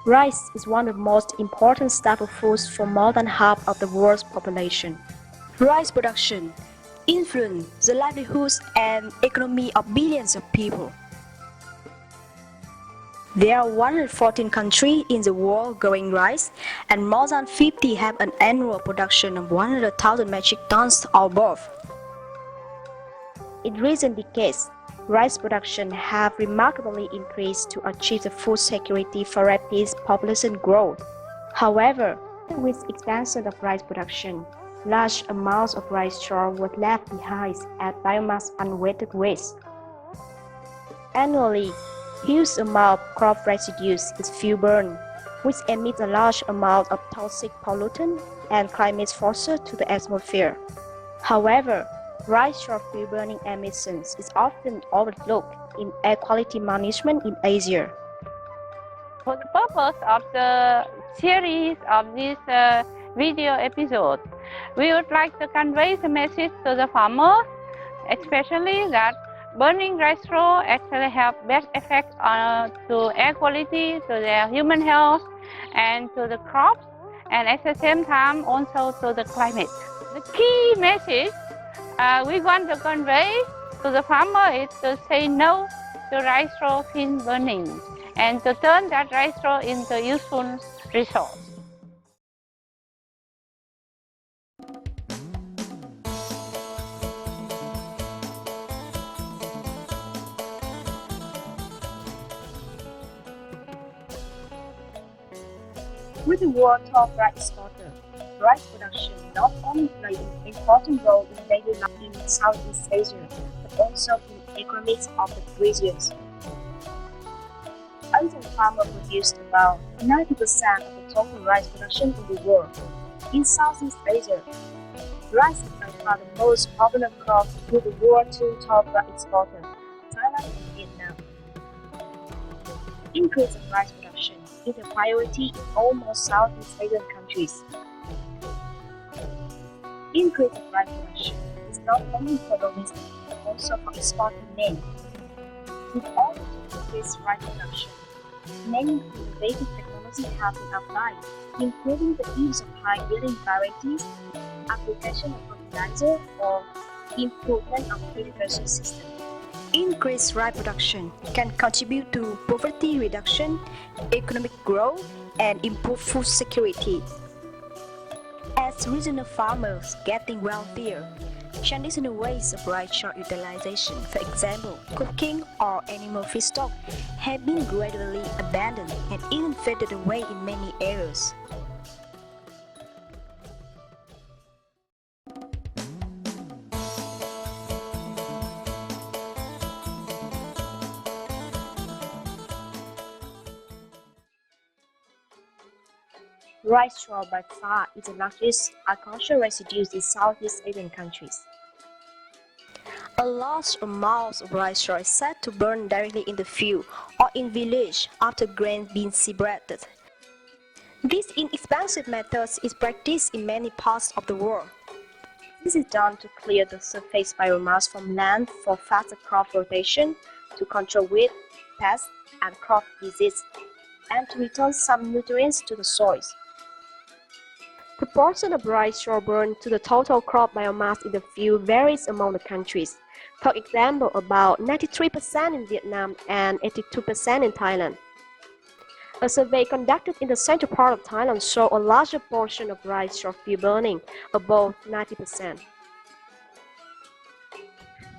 Rice is one of the most important staple foods for more than half of the world's population. Rice production influences the livelihoods and economy of billions of people. There are 114 countries in the world growing rice, and more than 50 have an annual production of 100,000 metric tons or above. In recent decades, rice production have remarkably increased to achieve the food security for rapid population growth. However, with expansion of rice production, large amounts of rice straw were left behind as biomass and weighted waste. Annually, huge amount of crop residues is fuel burned, which emits a large amount of toxic pollutant and climate forces to the atmosphere. However, rice straw fuel burning emissions is often overlooked in air quality management in Asia. For the purpose of the series of this video episode, we would like to convey the message to the farmers, especially that burning rice straw actually have bad effects to air quality, to their human health, and to the crops, and at the same time also to the climate. The key message we want to convey to the farmer is to say no to rice straw fin burning and to turn that rice straw into useful resource. With the world top rice exporter, rice production not only plays an important role in daily life in Southeast Asia, but also in the economies of the regions. Asian farmers produced about 90% of the total rice production in the world. In Southeast Asia, rice is by far the most popular crop with the world two top rice exporters, Thailand and Vietnam. Increase of rice production is a priority in almost Southeast Asian countries. Increase of rice production is not only for domestic but also for export demand. In order to increase rice production, many innovative technologies have been applied, including the use of high-yielding varieties, application of fertilizer, or improvement of irrigation systems. Increased rice production can contribute to poverty reduction, economic growth, and improved food security. As regional farmers getting wealthier, traditional ways of rice straw utilization, for example, cooking or animal feedstock, have been gradually abandoned and even faded away in many areas. Rice straw by far is the largest agricultural residue in Southeast Asian countries. A large amount of rice straw is said to burn directly in the field or in village after grain being separated. This inexpensive method is practiced in many parts of the world. This is done to clear the surface biomass from land for faster crop rotation, to control weed, pests, and crop disease, and to return some nutrients to the soils. The proportion of rice straw burned to the total crop biomass in the field varies among the countries. For example, about 93% in Vietnam and 82% in Thailand. A survey conducted in the central part of Thailand showed a larger portion of rice straw field burning, above 90%.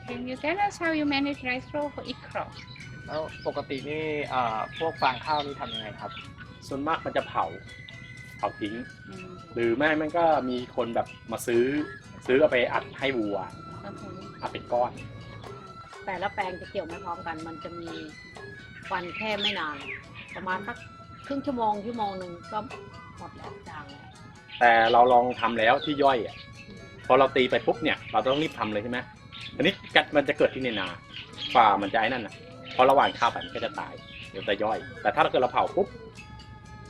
Can you tell us how you manage rice straw for each crop? แล้วปกตินี่พวกฟางข้าวนี่ทำยังไงครับส่วนมากมันจะเผาทิ้งหรือไม่มันก็มีคนแบบมาซื้อเอาไปอัดให้วัวอัดเป็นก้อนแต่ละแปลงจะเกี่ยวไม่พร้อมกันมันจะมีวันแค่ไม่นานประมาณสักครึ่งชั่วโมงหนึ่งก็หมดแล้วจางแล้วแต่เราลองทำแล้วที่ย่อยพอเราตีไปปุ๊บเนี่ยเราต้องรีบทำเลยใช่ไหมอันนี้มันจะเกิดที่ในนาฝ่ามันจะไอ้นั่นนะพอระหว่างข้าวไปมันก็จะตายเดี๋ยวจะย่อยแต่ถ้าเราเกิดเราเผาปุ๊บ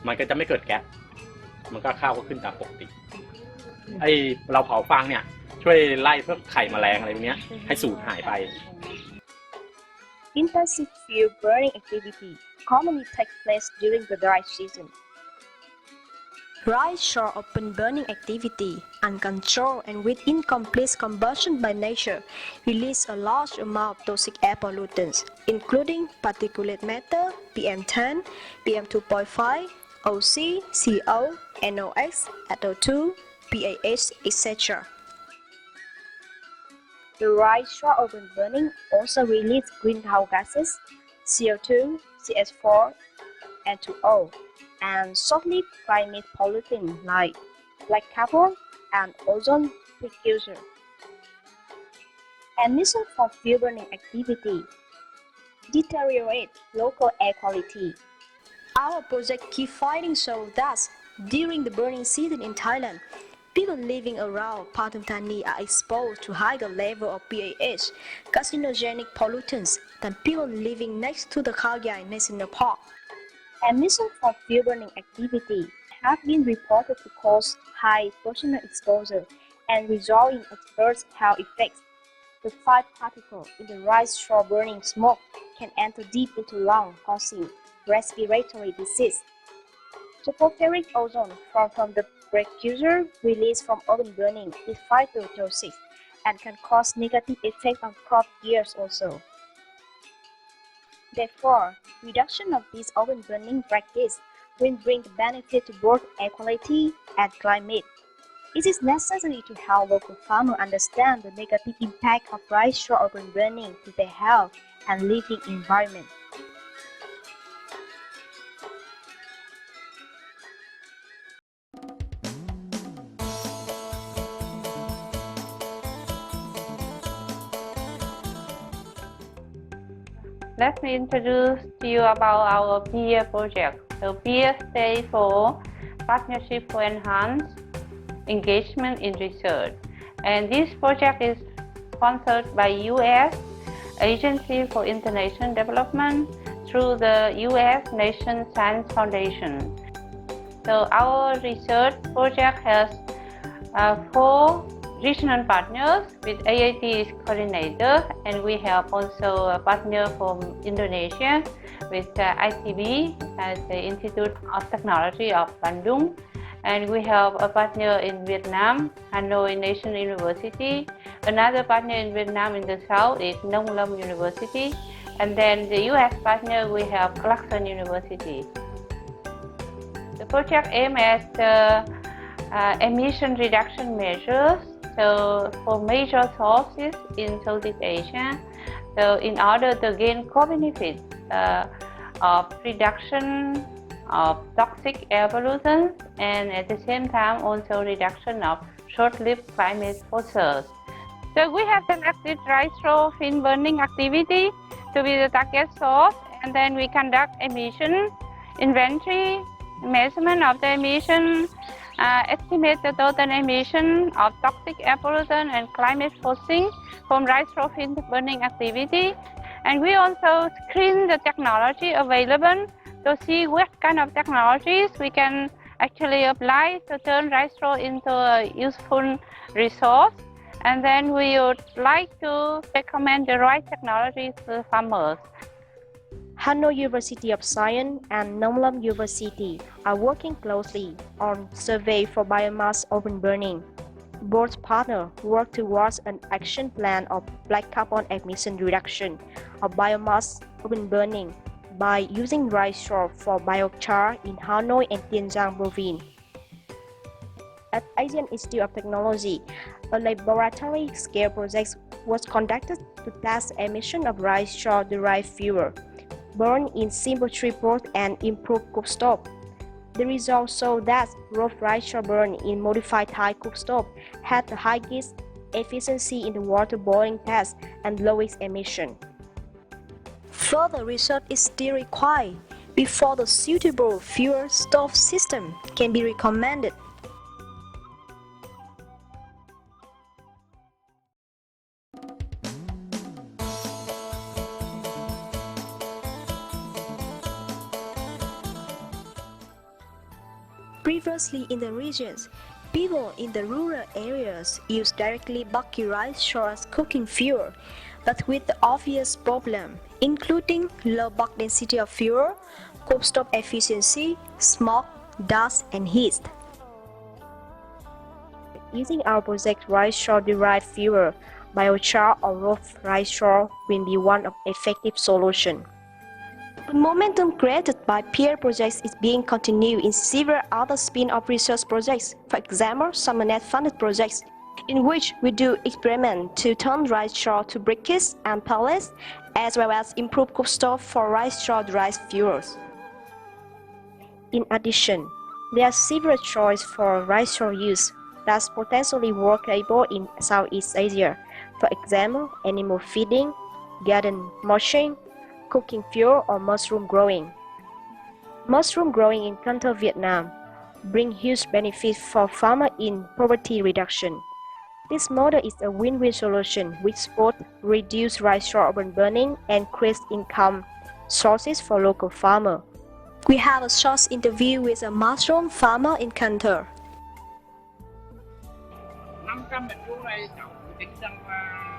มันก็จะไม่เกิดแก๊สมันก็ข้าวก็ขึ้นตามปกติไอเราเผาฟางเนี่ยช่วยไล่พวกไข่แมลงอะไรพวกนี้ให้สูญหายไป Intensive fuel burning activity commonly takes place during the dry season. Rice straw open burning activity, uncontrolled and with incomplete combustion by nature, release a large amount of toxic air pollutants, including particulate matter, PM10, PM2.5, OC, CO, NOx, SO2, PAH, etc. The rice straw open burning also releases greenhouse gases, CO2, CS4, and 2O, and short-lived climate pollutants like black carbon and ozone precursor. Emission from fuel burning activity deteriorate local air quality. Our project keep finding shows that during the burning season in Thailand, people living around Pathum Thani are exposed to higher level of PAH, carcinogenic pollutants, than people living next to the Khao Yai National Park. Emissions from fuel burning activity have been reported to cause high personal exposure and result in adverse health effects. The fine particles in the rice straw burning smoke can enter deep into lungs, causing respiratory disease. Tropospheric ozone from the precursor released from open burning is phytotoxic and can cause negative effects on crop yields also. Therefore, reduction of this open burning practice will bring benefit to both air quality and climate. It is necessary to help local farmers understand the negative impact of rice straw open burning to their health and living environment. Let me introduce to you about our PEER project. So PEER stands for Partnership for Enhanced Engagement in Research. And this project is sponsored by U.S. Agency for International Development through the U.S. Nation Science Foundation. So our research project has 4 regional partners with IIT coordinator, and we have also a partner from Indonesia with ITB as the Institute of Technology of Bandung, and we have a partner in Vietnam, Hanoi National University. Another partner in Vietnam in the south is Nông Lâm University, and then the US partner we have Clarkson University. The project aims at emission reduction measures. So for major sources in Southeast Asia, so in order to gain co-benefits of reduction of toxic air pollutants and at the same time also reduction of short-lived climate forces. So we have selected rice straw fin burning activity to be the target source, and then we conduct emission inventory, measurement of the emission, estimate the total emission of toxic air pollutant and climate forcing from rice straw fin burning activity. And we also screen the technology available to see what kind of technologies we can actually apply to turn rice straw into a useful resource. And then we would like to recommend the right technologies to the farmers. Hanoi University of Science and Nông Lâm University are working closely on survey for biomass open burning. Both partners work towards an action plan of black carbon emission reduction of biomass open burning by using rice straw for biochar in Hanoi and Tiền Giang province. At Asian Institute of Technology, a laboratory-scale project was conducted to test emission of rice straw-derived fuel burned in simple tree pot and improved cooktop. The results show that raw rice straw burned in modified Thai cooktop had the highest efficiency in the water boiling test and lowest emission. Further research is still required before the suitable fuel stove system can be recommended. Previously in the regions, People in the rural areas use directly bulky rice straw as cooking fuel, but with the obvious problem, including low bulk density of fuel, cooktop efficiency, smoke, dust, and heat. Using our project rice straw derived fuel, biochar or rough rice straw will be one of effective solution. The momentum created by peer projects is being continued in several other spin-off research projects, for example, Summernet-funded projects, in which we do experiments to turn rice straw to briquettes and pellets, as well as improve cookstove for rice straw-derived fuels. In addition, there are several choices for rice straw use that's potentially workable in Southeast Asia, for example, animal feeding, garden mulching, cooking fuel, or mushroom growing. Mushroom growing in Canton, Vietnam bring huge benefits for farmers in poverty reduction. This model is a win-win solution which both reduce rice straw urban burning and creates income sources for local farmers. We have a short interview with a mushroom farmer in Canton. 500 mét vuông này cháu tính rằng là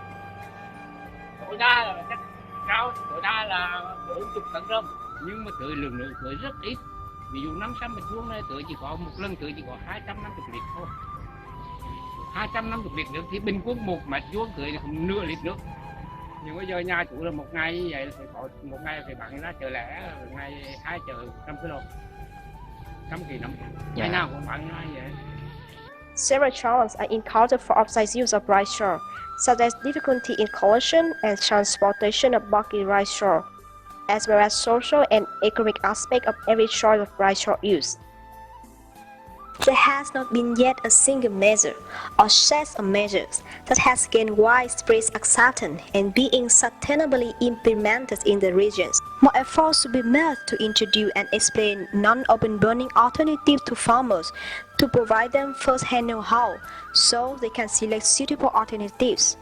tối đa là chắc cao, tối đa là 40 tấn rơm, nhưng mà tưới lượng nước tưới rất ít. Ví dụ 500 mét vuông này tưới chỉ có một lần tưới chỉ có 250 lít thôi. 250 lít nước thì bình quân 1 mét vuông tưới là không nửa lít nước. Nhưng bây giờ nhà chủ là một ngày như vậy là phải có một ngày phải bán ra chợ lẻ, ngày 2 chợ 100 kg, 100 kg năm, ngày nào cũng bán ra như vậy. Several challenges are encountered for offsite use of rice straw, such as difficulty in collection and transportation of bulky rice straw, as well as social and economic aspects of every choice of rice straw use. There has not been yet a single measure or set of measures that has gained widespread acceptance and being sustainably implemented in the regions. More efforts should be made to introduce and explain non-open burning alternatives to farmers to provide them first-hand know-how so they can select suitable alternatives.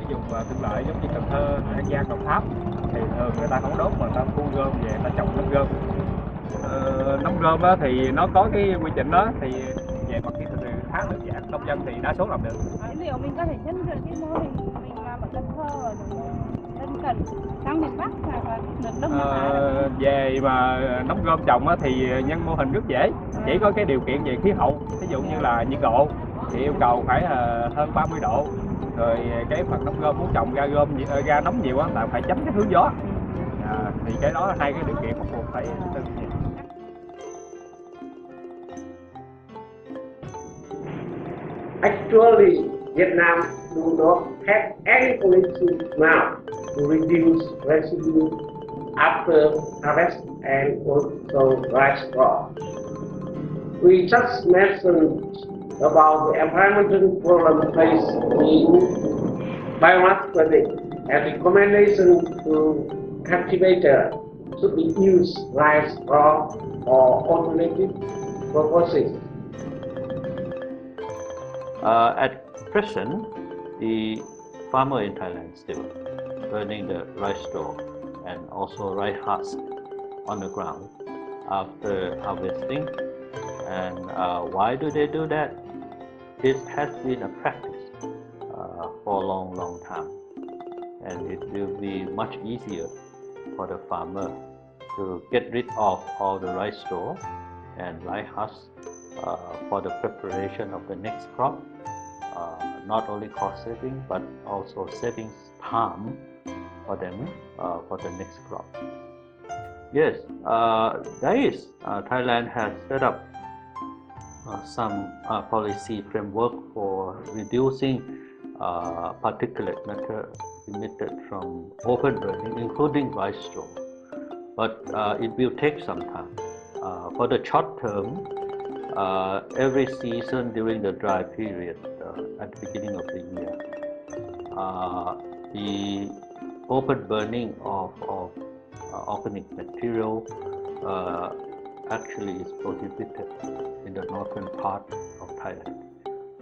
Dùng tương lợi giống như Cần Thơ, An Giang, Đồng Tháp thì thường người ta không đốt mà người ta thu gom về người ta trồng nấm gom. Nấm gom á, thì nó có cái quy trình đó thì về mặt kỹ thuật thì khá đơn giản, nông dân thì đa số làm được. Liệu mình có thể nhân rộng cái mô hình mình làm ở Cần Thơ ở lân cận sang miền Bắc và nước Đông Nam Á? Về mà nấm gom trồng á, thì nhân mô hình rất dễ, chỉ có cái điều kiện về khí hậu, ví dụ như là nhiệt độ thì yêu cầu phải hơn 30 độ. Rồi cái phần nấm gom muốn trồng ra nấm nhiều á là phải tránh cái hướng gió. Thì cái đó hai cái điều kiện bắt buộc phải tương nhiên. Actually, Vietnam do not have any policy now to reduce residue after harvest and also rice straw. We just mentioned about the environmental problem faced in biomass burning and recommendation to cultivator should be used rice straw or alternative purposes. At present, the farmer in Thailand still burning the rice straw and also rice husk on the ground after harvesting. And why do they do that? This has been a practice for a long time, and it will be much easier for the farmer to get rid of all the rice straw and rice husk for the preparation of the next crop. Not only cost saving but also saving time for them for the next crop. Yes, there is. Thailand has set up some policy framework for reducing particulate matter emitted from open burning, including rice straw. But it will take some time. For the short term, every season during the dry period, at the beginning of the year. The open burning of organic material actually is prohibited in the northern part of Thailand.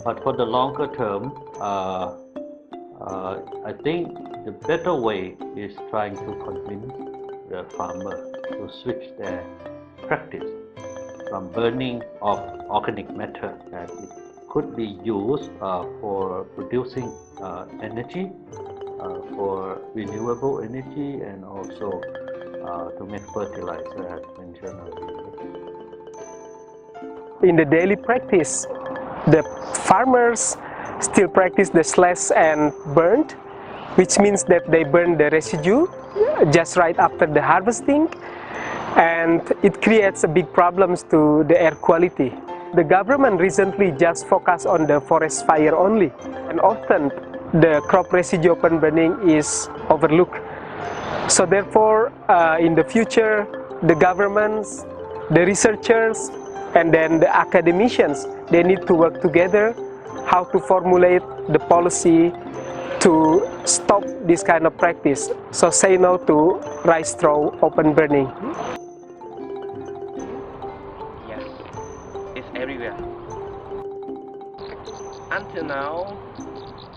But for the longer term, I think the better way is trying to convince the farmer to switch their practice from burning of organic matter, and it could be used for producing energy, for renewable energy, and also to make fertilizer, as mentioned earlier. In the daily practice, the farmers still practice the slash and burn, which means that they burn the residue just right after the harvesting, and it creates a big problems to the air quality. The government recently just focused on the forest fire only, and often the crop residue open burning is overlooked. So therefore, in the future, the governments, the researchers, and then the academicians, they need to work together how to formulate the policy to stop this kind of practice. So say no to rice straw open burning. Yes, it's everywhere. Until now,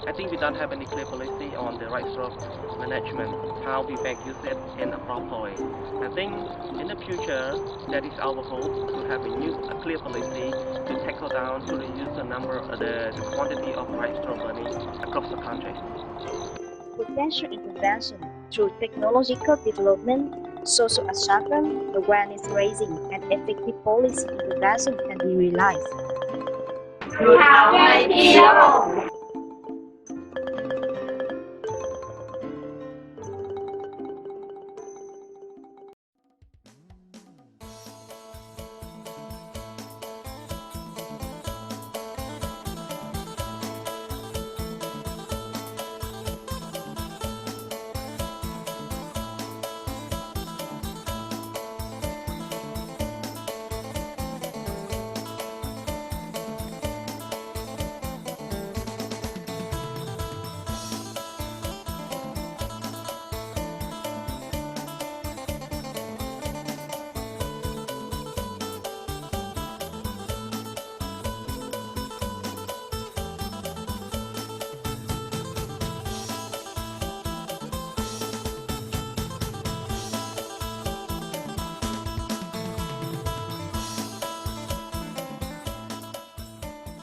I think we don't have any clear policy on the rice straw management, how we back use it in a proper way. I think in the future, that is our hope to have a clear policy to tackle down, to reduce the number, the quantity of rice straw burning across the country. Potential intervention through technological development, social action, awareness raising, and effective policy intervention can be realized.